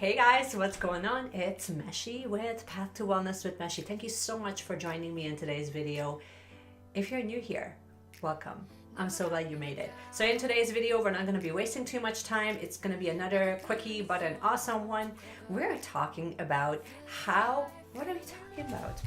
Hey guys, what's going on? It's Meshi with Path to Wellness with Meshi. Thank you so much for joining me in today's video. If you're new here, welcome. I'm so glad you made it. So in today's video, we're not going to be wasting too much time. It's going to be another quickie but an awesome one. We're talking about what are we talking about?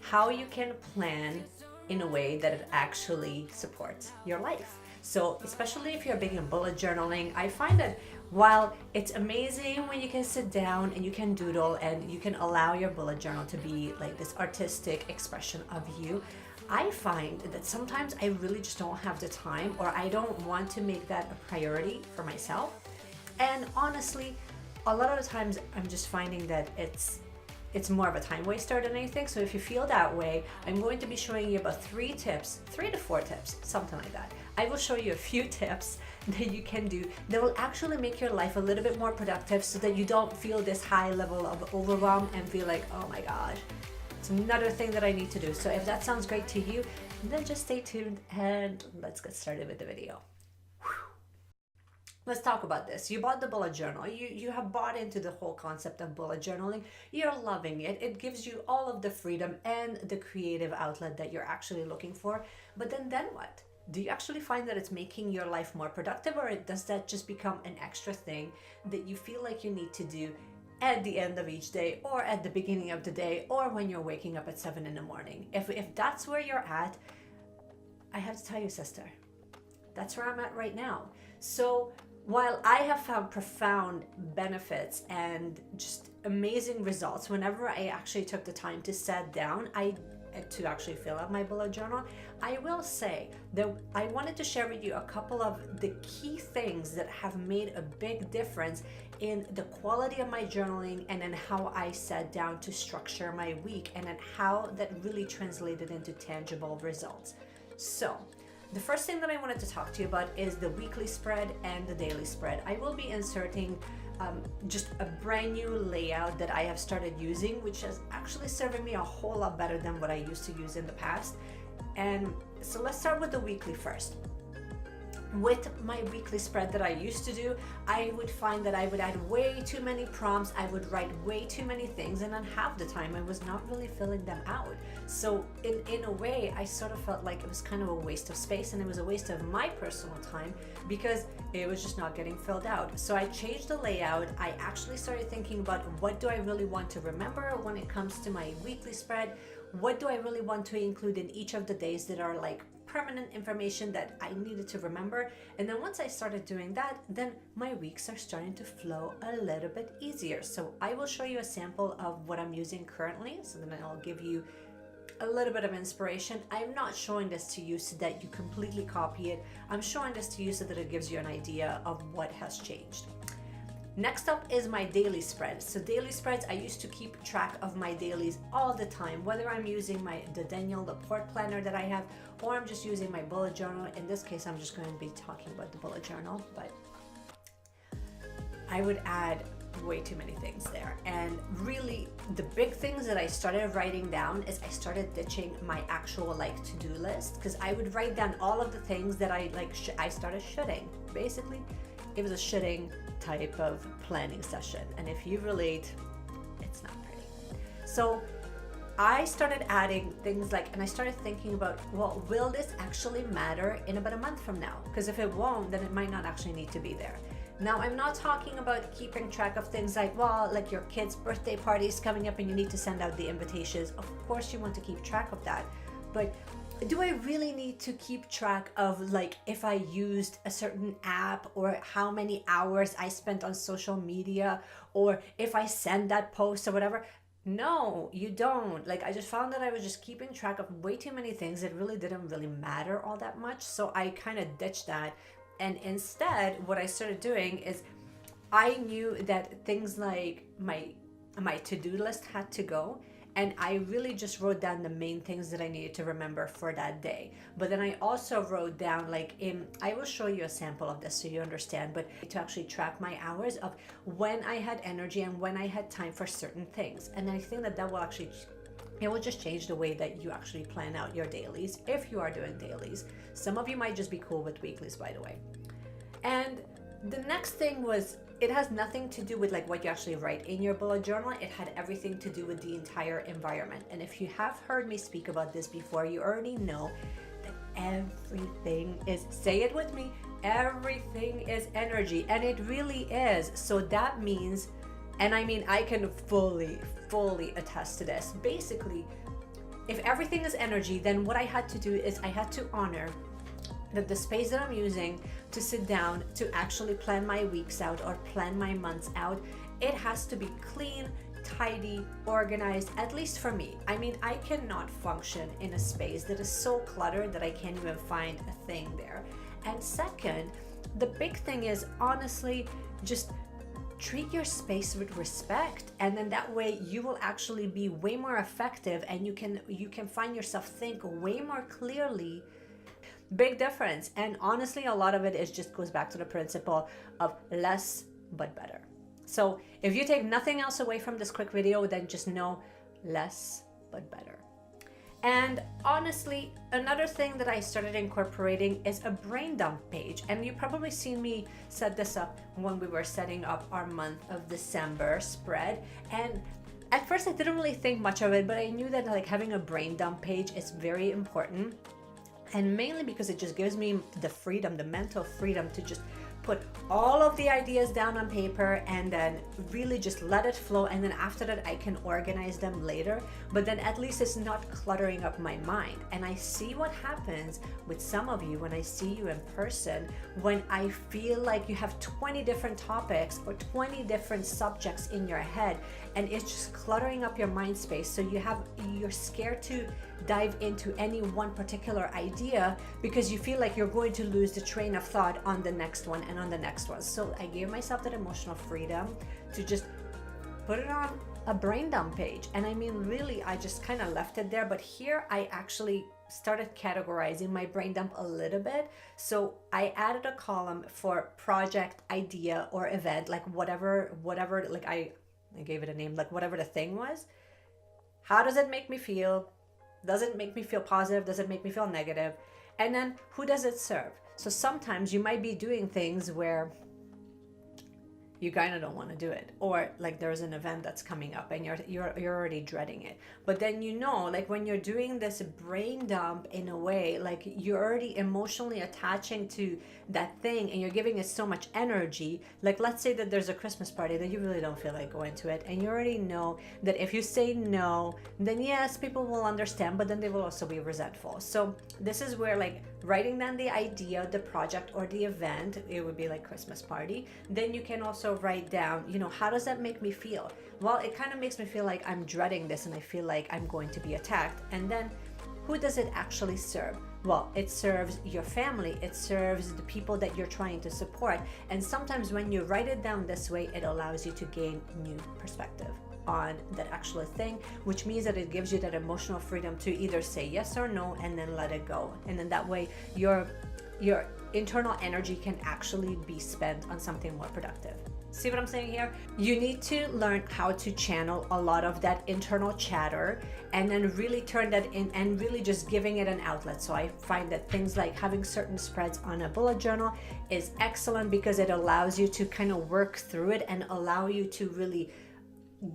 How you can plan in a way that it actually supports your life. So especially if you're big in bullet journaling, I find that while it's amazing when you can sit down and you can doodle and you can allow your bullet journal to be like this artistic expression of you, I find that sometimes I really just don't have the time, or I don't want to make that a priority for myself. And honestly, a lot of the times I'm just finding that it's more of a time waster than anything. So if you feel that way, I'm going to be showing you about 3 to 4 tips, something like that. I will show you a few tips that you can do that will actually make your life a little bit more productive, so that you don't feel this high level of overwhelm and feel like, oh my gosh, it's another thing that I need to do. So if that sounds great to you, then just stay tuned and let's get started with the video. Let's talk about this. You bought the bullet journal. You have bought into the whole concept of bullet journaling. You're loving it. It gives you all of the freedom and the creative outlet that you're actually looking for. But then what? Do you actually find that it's making your life more productive, or does that just become an extra thing that you feel like you need to do at the end of each day, or at the beginning of the day, or when you're waking up at 7 in the morning? If that's where you're at, I have to tell you, sister, that's where I'm at right now. So while I have found profound benefits and just amazing results whenever I actually took the time to sit down to actually fill out my bullet journal, I will say that I wanted to share with you a couple of the key things that have made a big difference in the quality of my journaling, and then how I sat down to structure my week, and then how that really translated into tangible results. So the first thing that I wanted to talk to you about is the weekly spread and the daily spread. I will be inserting just a brand new layout that I have started using, which is actually serving me a whole lot better than what I used to use in the past. And so let's start with the weekly first. With my weekly spread that I used to do, I would find that I would add way too many prompts, I would write way too many things, and then half the time I was not really filling them out. So in a way, I sort of felt like it was kind of a waste of space, and it was a waste of my personal time because it was just not getting filled out. So I changed the layout. I actually started thinking about, what do I really want to remember when it comes to my weekly spread? What do I really want to include in each of the days that are like permanent information that I needed to remember? And then once I started doing that, then my weeks are starting to flow a little bit easier. So I will show you a sample of what I'm using currently, so then I'll give you a little bit of inspiration. I'm not showing this to you so that you completely copy it. I'm showing this to you so that it gives you an idea of what has changed. Next up is my daily spread. So daily spreads, I used to keep track of my dailies all the time, whether I'm using the Danielle Laporte planner that I have, or I'm just using my bullet journal. In this case, I'm just going to be talking about the bullet journal, but I would add way too many things there. And really, the big things that I started writing down is I started ditching my actual to-do list, because I would write down all of the things that I started shoulding. Basically, it was a shoulding type of planning session, and if you relate, it's not pretty. So I started adding things and I started thinking about, well, will this actually matter in about a month from now? Because if it won't, then it might not actually need to be there. Now, I'm not talking about keeping track of things like your kid's birthday party is coming up and you need to send out the invitations. Of course you want to keep track of that, but do I really need to keep track of if I used a certain app, or how many hours I spent on social media, or if I send that post or whatever? No, you don't. I just found that I was just keeping track of way too many things that really didn't really matter all that much. So I kind of ditched that. And instead, what I started doing is I knew that things like my to-do list had to go. And I really just wrote down the main things that I needed to remember for that day. But then I also wrote down I will show you a sample of this so you understand, but to actually track my hours of when I had energy and when I had time for certain things. And I think that will actually, it will just change the way that you actually plan out your dailies, if you are doing dailies. Some of you might just be cool with weeklies, by the way. And the next thing was it has nothing to do with like what you actually write in your bullet journal. It had everything to do with the entire environment. And if you have heard me speak about this before, you already know that everything is, say it with me, everything is energy, and it really is. So that means, and I mean, I can fully attest to this. Basically, if everything is energy, then what I had to do is I had to honor that the space that I'm using to sit down to actually plan my weeks out or plan my months out, it has to be clean, tidy, organized, at least for me. I mean, I cannot function in a space that is so cluttered that I can't even find a thing there. And second, the big thing is honestly just treat your space with respect, and then that way you will actually be way more effective, and you can find yourself think way more clearly. Big difference. And honestly, a lot of it is just goes back to the principle of less but better. So if you take nothing else away from this quick video, then just know less but better. And honestly, another thing that I started incorporating is a brain dump page. And you probably seen me set this up when we were setting up our month of December spread. And at first I didn't really think much of it, but I knew that like having a brain dump page is very important. And mainly because it just gives me the freedom, the mental freedom to just put all of the ideas down on paper and then really just let it flow. And then after that, I can organize them later. But then at least it's not cluttering up my mind. And I see what happens with some of you when I see you in person, when I feel like you have 20 different topics or 20 different subjects in your head, and it's just cluttering up your mind space. So you're scared to dive into any one particular idea because you feel like you're going to lose the train of thought on the next one and on the next one. So I gave myself that emotional freedom to just put it on a brain dump page. And I mean, really, I just kind of left it there. But here I actually started categorizing my brain dump a little bit. So I added a column for project, idea, or event, like whatever, like I gave it a name, like whatever the thing was. How does it make me feel? Does it make me feel positive? Does it make me feel negative? And then who does it serve? So sometimes you might be doing things where you kind of don't want to do it, or like there's an event that's coming up and you're already dreading it. But then like when you're doing this brain dump in a way, like you're already emotionally attaching to that thing and you're giving it so much energy. Like let's say that there's a Christmas party that you really don't feel like going to it, and you already know that if you say no, then yes, people will understand, but then they will also be resentful. So this is where like writing down the idea, the project, or the event, it would be like Christmas party. Then you can also write down, how does that make me feel? Well, it kind of makes me feel like I'm dreading this and I feel like I'm going to be attacked. And then who does it actually serve? Well, it serves your family, it serves the people that you're trying to support. And sometimes when you write it down this way, it allows you to gain new perspective on that actual thing, which means that it gives you that emotional freedom to either say yes or no and then let it go. And then that way your internal energy can actually be spent on something more productive. See what I'm saying here? You need to learn how to channel a lot of that internal chatter and then really turn that in and really just giving it an outlet. So I find that things like having certain spreads on a bullet journal is excellent because it allows you to kind of work through it and allow you to really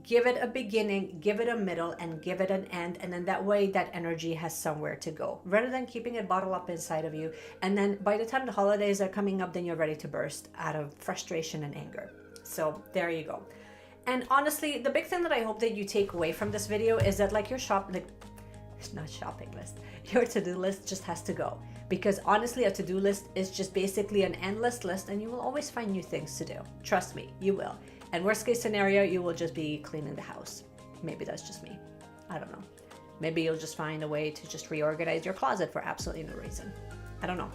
give it a beginning, give it a middle, and give it an end. And then that way that energy has somewhere to go rather than keeping it bottled up inside of you. And then by the time the holidays are coming up, then you're ready to burst out of frustration and anger. So there you go. And honestly, the big thing that I hope that you take away from this video is that like your not shopping list, your to-do list just has to go. Because honestly, a to-do list is just basically an endless list and you will always find new things to do. Trust me, you will. And worst case scenario, you will just be cleaning the house. Maybe that's just me. I don't know. Maybe you'll just find a way to just reorganize your closet for absolutely no reason. I don't know.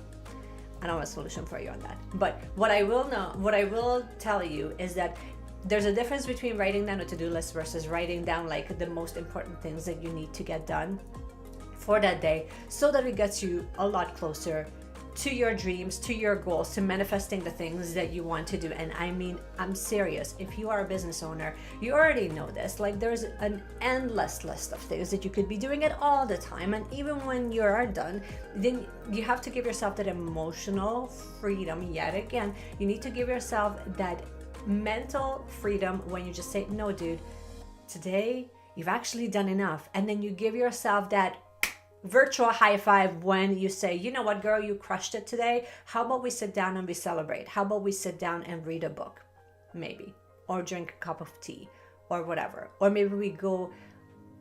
I don't have a solution for you on that. But what I will tell you is that there's a difference between writing down a to-do list versus writing down like the most important things that you need to get done for that day, so that it gets you a lot closer to your dreams, to your goals, to manifesting the things that you want to do. And I mean, I'm serious. If you are a business owner, you already know this. Like there's an endless list of things that you could be doing it all the time. And even when you are done, then you have to give yourself that emotional freedom. Yet again, you need to give yourself that mental freedom when you just say, no, dude, today you've actually done enough. And then you give yourself that virtual high five when you say, you know what, girl, you crushed it today. How about we sit down and we celebrate? How about we sit down and read a book, maybe, or drink a cup of tea or whatever. Or maybe we go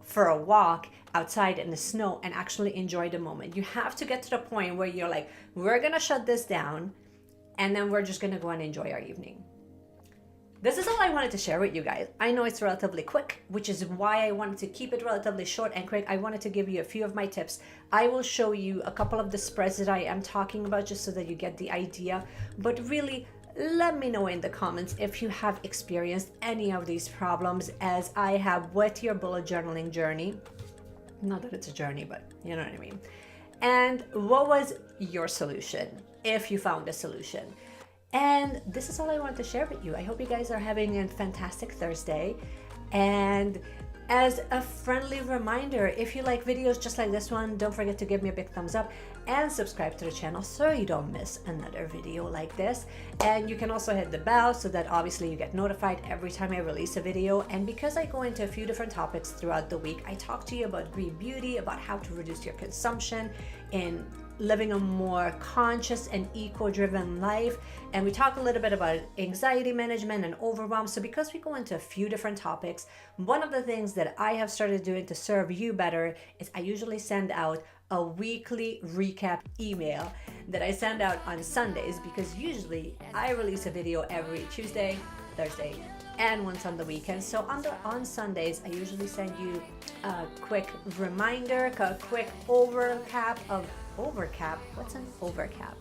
for a walk outside in the snow and actually enjoy the moment. You have to get to the point where you're like, we're going to shut this down and then we're just going to go and enjoy our evening. This is all I wanted to share with you guys. I know it's relatively quick, which is why I wanted to keep it relatively short and quick. I wanted to give you a few of my tips. I will show you a couple of the spreads that I am talking about just so that you get the idea. But really, let me know in the comments if you have experienced any of these problems as I have with your bullet journaling journey. Not that it's a journey, but you know what I mean. And what was your solution, if you found a solution? And this is all I want to share with you. I hope you guys are having a fantastic Thursday. And as a friendly reminder, if you like videos just like this one, don't forget to give me a big thumbs up and subscribe to the channel so you don't miss another video like this. And you can also hit the bell so that obviously you get notified every time I release a video. And because I go into a few different topics throughout the week, I talk to you about green beauty, about how to reduce your consumption in living a more conscious and eco-driven life. And we talk a little bit about anxiety management and overwhelm. So because we go into a few different topics, one of the things that I have started doing to serve you better is I usually send out a weekly recap email that I send out on Sundays, because usually I release a video every Tuesday, Thursday, and once on the weekend. So on Sundays, I usually send you a quick reminder, a quick overcap. What's an overcap?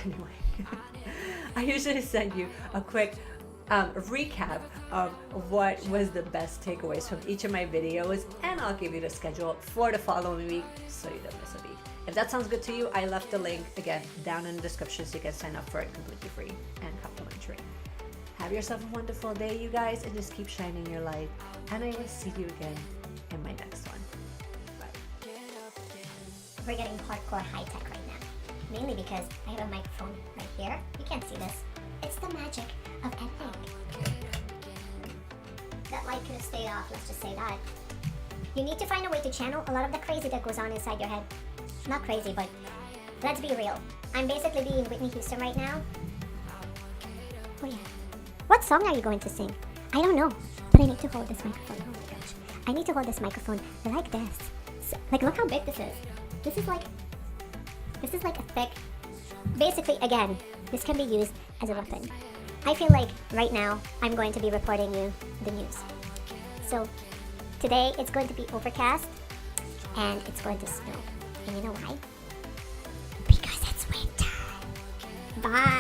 Anyway, I usually send you a quick recap of what was the best takeaways from each of my videos, and I'll give you the schedule for the following week so you don't miss a beat. If that sounds good to you, I left the link again down in the description so you can sign up for it completely free and complimentary. Have yourself a wonderful day, you guys, and just keep shining your light. And I will see you again in my next one. Bye. We're getting hardcore high-tech right now. Mainly because I have a microphone right here. You can't see this. It's the magic of editing. That light could have stayed off, let's just say that. You need to find a way to channel a lot of the crazy that goes on inside your head. Not crazy, but let's be real. I'm basically being Whitney Houston right now. Oh yeah. What song are you going to sing? I don't know, but I need to hold this microphone. Oh my gosh. I need to hold this microphone like this. So, like, look how big this is. This is like a thick, basically, again, this can be used as a weapon. I feel like right now I'm going to be reporting you the news. So today it's going to be overcast and it's going to snow. And you know why? Because it's winter. Bye.